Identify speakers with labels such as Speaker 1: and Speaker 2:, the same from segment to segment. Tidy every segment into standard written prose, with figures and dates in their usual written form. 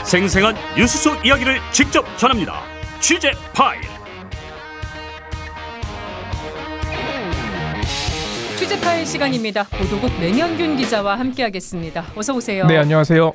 Speaker 1: 생생한 뉴스 속 이야기를 직접 전합니다. 취재 파일.
Speaker 2: 취재 파일 시간입니다. 보도국 맹현균 기자와 함께하겠습니다. 어서 오세요.
Speaker 3: 네, 안녕하세요.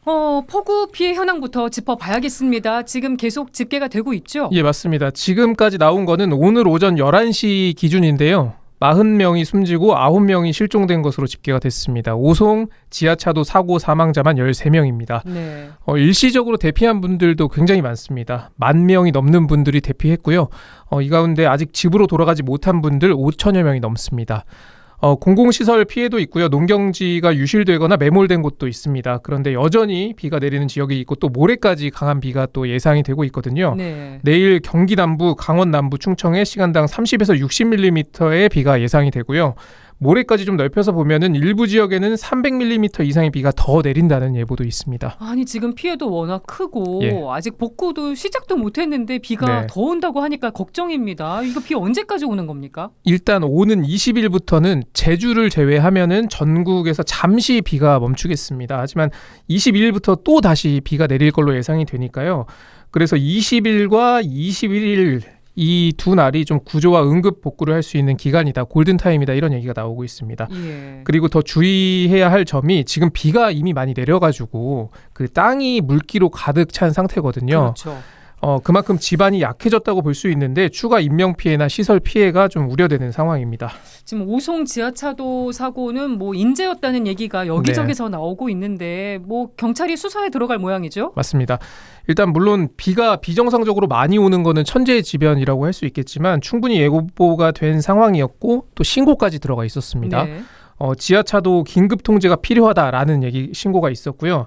Speaker 2: 폭우 피해 현황부터 짚어봐야겠습니다. 지금 계속 집계가 되고 있죠?
Speaker 3: 예, 맞습니다. 지금까지 나온 거는 오늘 오전 11시 기준인데요. 40명이 숨지고 9명이 실종된 것으로 집계가 됐습니다. 오송 지하차도 사고 사망자만 13명입니다.
Speaker 2: 네.
Speaker 3: 일시적으로 대피한 분들도 굉장히 많습니다. 10,000명이 넘는 분들이 대피했고요. 이 가운데 아직 집으로 돌아가지 못한 분들 5천여 명이 넘습니다. 공공시설 피해도 있고요. 농경지가 유실되거나 매몰된 곳도 있습니다. 그런데 여전히 비가 내리는 지역이 있고 또 모레까지 강한 비가 또 예상이 되고 있거든요.
Speaker 2: 네.
Speaker 3: 내일 경기 남부, 강원 남부, 충청에 시간당 30에서 60mm의 비가 예상이 되고요. 모레까지 좀 넓혀서 보면은 일부 지역에는 300mm 이상의 비가 더 내린다는 예보도 있습니다.
Speaker 2: 아니 지금 피해도 워낙 크고
Speaker 3: 예.
Speaker 2: 아직 복구도 시작도 못했는데 비가
Speaker 3: 네.
Speaker 2: 더 온다고 하니까 걱정입니다. 이거 비 언제까지 오는 겁니까?
Speaker 3: 일단 오는 20일부터는 제주를 제외하면은 전국에서 잠시 비가 멈추겠습니다. 하지만 22일부터 또 다시 비가 내릴 걸로 예상이 되니까요. 그래서 20일과 21일 이 두 날이 좀 구조와 응급 복구를 할 수 있는 기간이다. 골든타임이다. 이런 얘기가 나오고 있습니다.
Speaker 2: 예.
Speaker 3: 그리고 더 주의해야 할 점이 지금 비가 이미 많이 내려가지고 그 땅이 물기로 가득 찬 상태거든요.
Speaker 2: 그렇죠.
Speaker 3: 그만큼 지반이 약해졌다고 볼 수 있는데 추가 인명피해나 시설 피해가 좀 우려되는 상황입니다.
Speaker 2: 지금 오송 지하차도 사고는 뭐 인재였다는 얘기가 여기저기서 나오고 있는데 뭐 경찰이 수사에 들어갈 모양이죠?
Speaker 3: 맞습니다. 일단 물론 비가 비정상적으로 많이 오는 거는 천재지변이라고 할 수 있겠지만 충분히 예고가 된 상황이었고 또 신고까지 들어가 있었습니다.
Speaker 2: 네.
Speaker 3: 지하차도 긴급 통제가 필요하다라는 신고가 있었고요.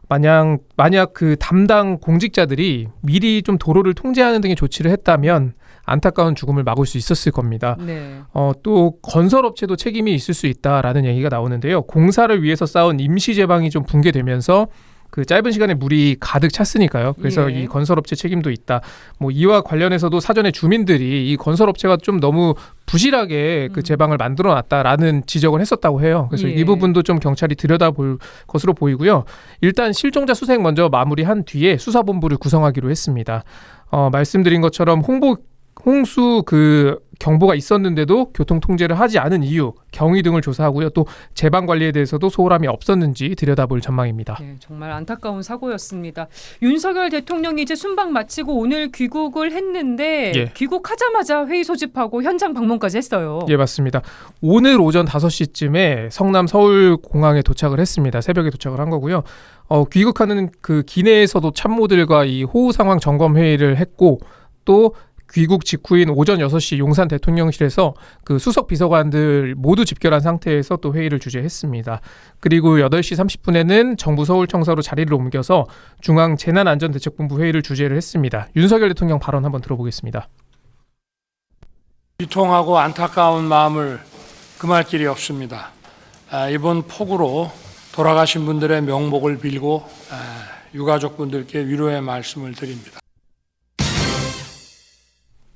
Speaker 3: 만약 그 담당 공직자들이 미리 좀 도로를 통제하는 등의 조치를 했다면 안타까운 죽음을 막을 수 있었을 겁니다.
Speaker 2: 네.
Speaker 3: 또 건설업체도 책임이 있을 수 있다라는 얘기가 나오는데요. 공사를 위해서 쌓은 임시 제방이 좀 붕괴되면서 그 짧은 시간에 물이 가득 찼으니까요. 그래서
Speaker 2: 예.
Speaker 3: 이 건설업체 책임도 있다. 뭐 이와 관련해서도 사전에 주민들이 이 건설업체가 좀 너무 부실하게 그 제방을 만들어놨다라는 지적을 했었다고 해요. 그래서
Speaker 2: 예.
Speaker 3: 이 부분도 좀 경찰이 들여다볼 것으로 보이고요. 일단 실종자 수색 먼저 마무리한 뒤에 수사본부를 구성하기로 했습니다. 말씀드린 것처럼 홍수 그 경보가 있었는데도 교통 통제를 하지 않은 이유, 경위 등을 조사하고요. 또 제방 관리에 대해서도 소홀함이 없었는지 들여다볼 전망입니다.
Speaker 2: 네, 정말 안타까운 사고였습니다. 윤석열 대통령이 이제 순방 마치고 오늘 귀국을 했는데
Speaker 3: 예.
Speaker 2: 귀국하자마자 회의 소집하고 현장 방문까지 했어요.
Speaker 3: 예, 맞습니다. 오늘 오전 5시쯤에 성남 서울공항에 도착을 했습니다. 새벽에 도착을 한 거고요. 귀국하는 그 기내에서도 참모들과 이 호우 상황 점검 회의를 했고 또 귀국 직후인 오전 6시 용산 대통령실에서 그 수석 비서관들 모두 집결한 상태에서 또 회의를 주재했습니다. 그리고 8시 30분에는 정부 서울청사로 자리를 옮겨서 중앙재난안전대책본부 회의를 주재를 했습니다. 윤석열 대통령 발언 한번 들어보겠습니다.
Speaker 4: 비통하고 안타까운 마음을 금할 길이 없습니다. 이번 폭우로 돌아가신 분들의 명복을 빌고 유가족분들께 위로의 말씀을 드립니다.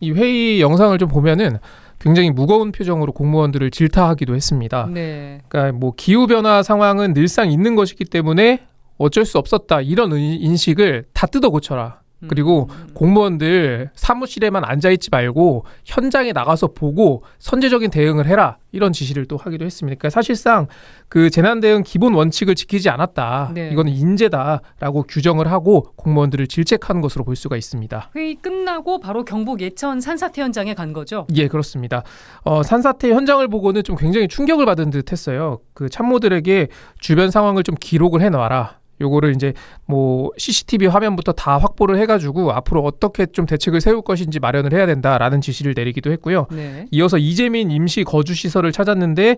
Speaker 3: 이 회의 영상을 좀 보면은 굉장히 무거운 표정으로 공무원들을 질타하기도 했습니다.
Speaker 2: 네.
Speaker 3: 그러니까 뭐 기후 변화 상황은 늘상 있는 것이기 때문에 어쩔 수 없었다 이런 인식을 다 뜯어 고쳐라. 그리고 공무원들 사무실에만 앉아있지 말고 현장에 나가서 보고 선제적인 대응을 해라 이런 지시를 또 하기도 했습니다. 그러니까 사실상 그 재난대응 기본 원칙을 지키지 않았다.
Speaker 2: 네.
Speaker 3: 이거는 인재다라고 규정을 하고 공무원들을 질책한 것으로 볼 수가 있습니다.
Speaker 2: 회의 끝나고 바로 경북 예천 산사태 현장에 간 거죠?
Speaker 3: 예, 그렇습니다. 산사태 현장을 보고는 좀 굉장히 충격을 받은 듯했어요. 그 참모들에게 주변 상황을 좀 기록을 해놔라. 요거를 이제 뭐 CCTV 화면부터 다 확보를 해가지고 앞으로 어떻게 좀 대책을 세울 것인지 마련을 해야 된다라는 지시를 내리기도 했고요.
Speaker 2: 네.
Speaker 3: 이어서 이재민 임시 거주시설을 찾았는데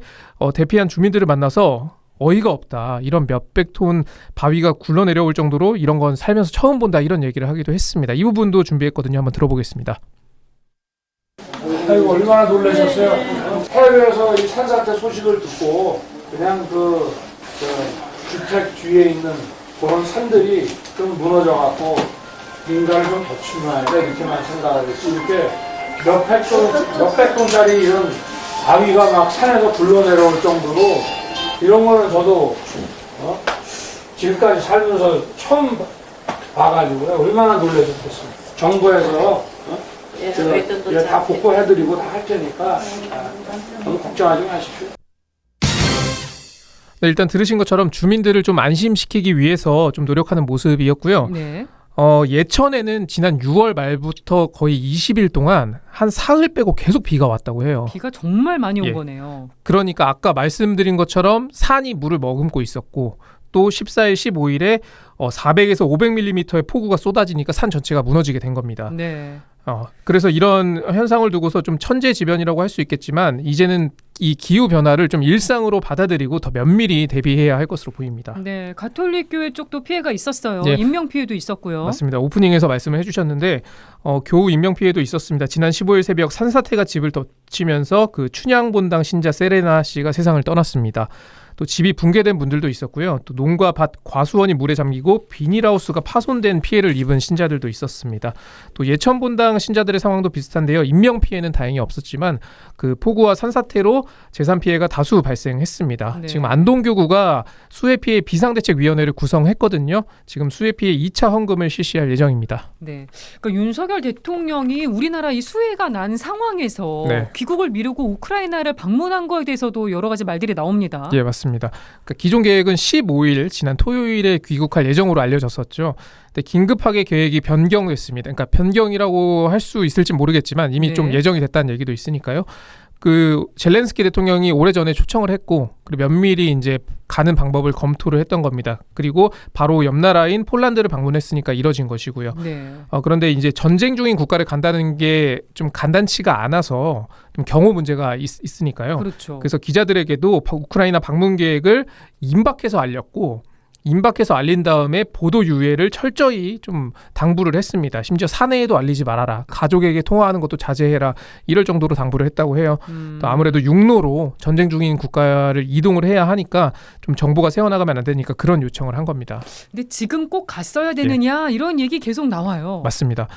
Speaker 3: 대피한 주민들을 만나서 어이가 없다. 이런 몇백 톤 바위가 굴러내려올 정도로 이런 건 살면서 처음 본다. 이런 얘기를 하기도 했습니다. 이 부분도 준비했거든요. 한번 들어보겠습니다.
Speaker 4: 아이고 얼마나 놀라셨어요. 해외에서 이 산사태 소식을 듣고 그냥 그 주택 뒤에 있는 그런 산들이 좀 무너져갖고 인간을 좀 더 침노하니까 이렇게만 생각을 했지. 이렇게 몇백 톤짜리 이런 바위가 막 산에서 굴러내려올 정도로 이런 거는 저도 지금까지 살면서 처음 와가지고 얼마나 놀라셨겠습니까. 정부에서 다 복구해드리고 다 할 테니까 너무 걱정하지 마십시오.
Speaker 3: 네, 일단 들으신 것처럼 주민들을 좀 안심시키기 위해서 좀 노력하는 모습이었고요.
Speaker 2: 네.
Speaker 3: 예천에는 지난 6월 말부터 거의 20일 동안 한 사흘 빼고 계속 비가 왔다고 해요.
Speaker 2: 비가 정말 많이 온
Speaker 3: 예.
Speaker 2: 거네요.
Speaker 3: 그러니까 아까 말씀드린 것처럼 산이 물을 머금고 있었고 또 14일, 15일에 400에서 500mm의 폭우가 쏟아지니까 산 전체가 무너지게 된 겁니다.
Speaker 2: 네.
Speaker 3: 그래서 이런 현상을 두고서 좀 천재지변이라고 할 수 있겠지만 이제는 이 기후 변화를 좀 일상으로 받아들이고 더 면밀히 대비해야 할 것으로 보입니다.
Speaker 2: 네, 가톨릭 교회 쪽도 피해가 있었어요.
Speaker 3: 예.
Speaker 2: 인명 피해도 있었고요.
Speaker 3: 맞습니다. 오프닝에서 말씀을 해주셨는데 교우 인명 피해도 있었습니다. 지난 15일 새벽 산사태가 집을 덮치면서 그 춘향본당 신자 세레나 씨가 세상을 떠났습니다. 또 집이 붕괴된 분들도 있었고요. 또 농가 밭 과수원이 물에 잠기고 비닐하우스가 파손된 피해를 입은 신자들도 있었습니다. 또 예천본당 신자들의 상황도 비슷한데요. 인명 피해는 다행히 없었지만 그 폭우와 산사태로 재산 피해가 다수 발생했습니다.
Speaker 2: 네.
Speaker 3: 지금 안동교구가 수해피해 비상대책위원회를 구성했거든요. 지금 수해피해 2차 헌금을 실시할 예정입니다.
Speaker 2: 네, 그러니까 윤석열 대통령이 우리나라 이 수해가 난 상황에서
Speaker 3: 네.
Speaker 2: 귀국을 미루고 우크라이나를 방문한 거에 대해서도 여러 가지 말들이 나옵니다.
Speaker 3: 예, 맞습니다. 그러니까 기존 계획은 15일 지난 토요일에 귀국할 예정으로 알려졌었죠. 근데 긴급하게 계획이 변경됐습니다. 그러니까 변경이라고 할 수 있을지 모르겠지만 이미
Speaker 2: 네.
Speaker 3: 좀 예정이 됐다는 얘기도 있으니까요. 그 젤렌스키 대통령이 오래전에 초청을 했고 그리고 면밀히 이제 가는 방법을 검토를 했던 겁니다. 그리고 바로 옆 나라인 폴란드를 방문했으니까 이뤄진 것이고요.
Speaker 2: 네.
Speaker 3: 그런데 이제 전쟁 중인 국가를 간다는 게 좀 간단치가 않아서 좀 경호 문제가 있으니까요.
Speaker 2: 그렇죠.
Speaker 3: 그래서 기자들에게도 우크라이나 방문 계획을 임박해서 알렸고 임박해서 알린 다음에 보도 유예를 철저히 좀 당부를 했습니다. 심지어 사내에도 알리지 말아라. 가족에게 통화하는 것도 자제해라. 이럴 정도로 당부를 했다고 해요. 또 아무래도 육로로 전쟁 중인 국가를 이동을 해야 하니까 좀 정보가 새어나가면 안 되니까 그런 요청을 한 겁니다.
Speaker 2: 근데 지금 꼭 갔어야 되느냐 이런 얘기 계속 나와요.
Speaker 3: 맞습니다.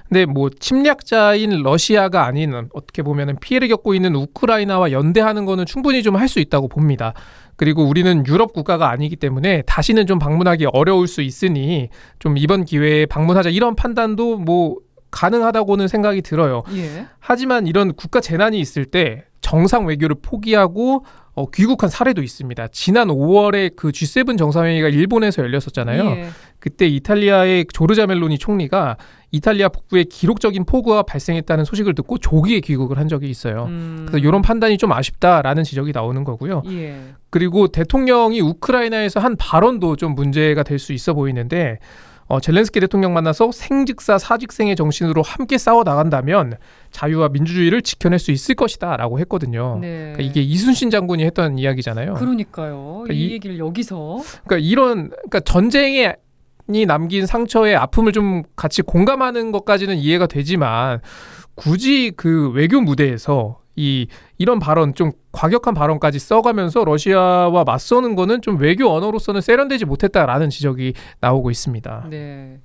Speaker 3: 근데 뭐 침략자인 러시아가 아닌 어떻게 보면은 피해를 겪고 있는 우크라이나와 연대하는 거는 충분히 좀 할 수 있다고 봅니다. 그리고 우리는 유럽 국가가 아니기 때문에 다시는 좀 방문하기 어려울 수 있으니 좀 이번 기회에 방문하자 이런 판단도 뭐 가능하다고는 생각이 들어요.
Speaker 2: 예.
Speaker 3: 하지만 이런 국가 재난이 있을 때 정상 외교를 포기하고 귀국한 사례도 있습니다. 지난 5월에 그 G7 정상회의가 일본에서 열렸었잖아요.
Speaker 2: 예.
Speaker 3: 그때 이탈리아의 조르자 멜로니 총리가 이탈리아 북부에 기록적인 폭우가 발생했다는 소식을 듣고 조기에 귀국을 한 적이 있어요. 그래서 이런 판단이 좀 아쉽다라는 지적이 나오는 거고요.
Speaker 2: 예.
Speaker 3: 그리고 대통령이 우크라이나에서 한 발언도 좀 문제가 될 수 있어 보이는데 젤렌스키 대통령 만나서 생즉사 사직생의 정신으로 함께 싸워 나간다면 자유와 민주주의를 지켜낼 수 있을 것이다 라고 했거든요.
Speaker 2: 네.
Speaker 3: 그러니까 이게 이순신 장군이 했던 이야기잖아요.
Speaker 2: 그러니까요.
Speaker 3: 그러니까
Speaker 2: 이 얘기를 여기서
Speaker 3: 그러니까 전쟁이 남긴 상처에 아픔을 좀 같이 공감하는 것까지는 이해가 되지만 굳이 그 외교 무대에서 이런 발언 좀 과격한 발언까지 써가면서 러시아와 맞서는 거는 좀 외교 언어로서는 세련되지 못했다라는 지적이 나오고 있습니다.
Speaker 2: 네.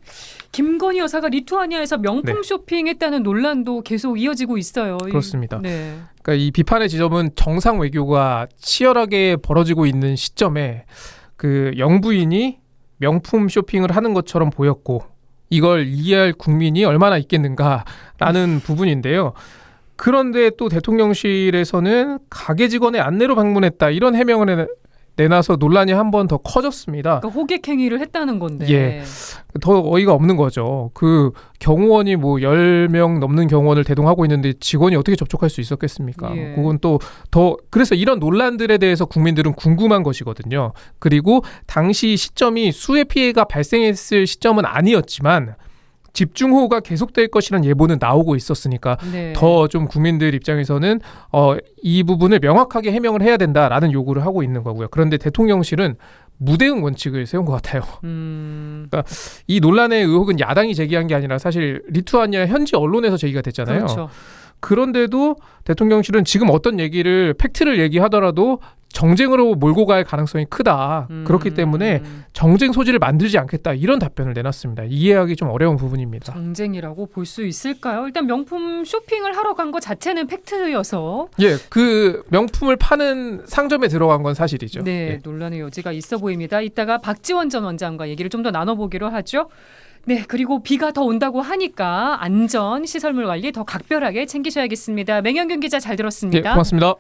Speaker 2: 김건희 여사가 리투아니아에서 명품
Speaker 3: 네.
Speaker 2: 쇼핑했다는 논란도 계속 이어지고 있어요.
Speaker 3: 그렇습니다.
Speaker 2: 네.
Speaker 3: 그러니까 이 비판의 지점은 정상 외교가 치열하게 벌어지고 있는 시점에 그 영부인이 명품 쇼핑을 하는 것처럼 보였고 이걸 이해할 국민이 얼마나 있겠는가라는 부분인데요. 그런데 또 대통령실에서는 가게 직원의 안내로 방문했다 이런 해명을 내놔서 논란이 한 번 더 커졌습니다.
Speaker 2: 그러니까 호객 행위를 했다는 건데.
Speaker 3: 예. 더 어이가 없는 거죠. 그 경호원이 뭐 10명 넘는 경호원을 대동하고 있는데 직원이 어떻게 접촉할 수 있었겠습니까?
Speaker 2: 예.
Speaker 3: 그건 또 그래서 이런 논란들에 대해서 국민들은 궁금한 것이거든요. 그리고 당시 시점이 수해 피해가 발생했을 시점은 아니었지만 집중호우가 계속될 것이라는 예보는 나오고 있었으니까
Speaker 2: 네.
Speaker 3: 더 좀 국민들 입장에서는 이 부분을 명확하게 해명을 해야 된다라는 요구를 하고 있는 거고요. 그런데 대통령실은 무대응 원칙을 세운 것 같아요. 그러니까 이 논란의 의혹은 야당이 제기한 게 아니라 사실 리투아니아 현지 언론에서 제기가 됐잖아요.
Speaker 2: 그렇죠.
Speaker 3: 그런데도 대통령실은 지금 어떤 얘기를 팩트를 얘기하더라도 정쟁으로 몰고 갈 가능성이 크다. 그렇기 때문에 정쟁 소지를 만들지 않겠다. 이런 답변을 내놨습니다. 이해하기 좀 어려운 부분입니다.
Speaker 2: 정쟁이라고 볼 수 있을까요? 일단 명품 쇼핑을 하러 간 거 자체는 팩트여서
Speaker 3: 예, 그 명품을 파는 상점에 들어간 건 사실이죠.
Speaker 2: 네,
Speaker 3: 예.
Speaker 2: 논란의 여지가 있어 보입니다. 이따가 박지원 전 원장과 얘기를 좀 더 나눠보기로 하죠. 네, 그리고 비가 더 온다고 하니까 안전 시설물 관리 더 각별하게 챙기셔야겠습니다. 맹영균 기자 잘
Speaker 3: 네,
Speaker 2: 들었습니다.
Speaker 3: 고맙습니다.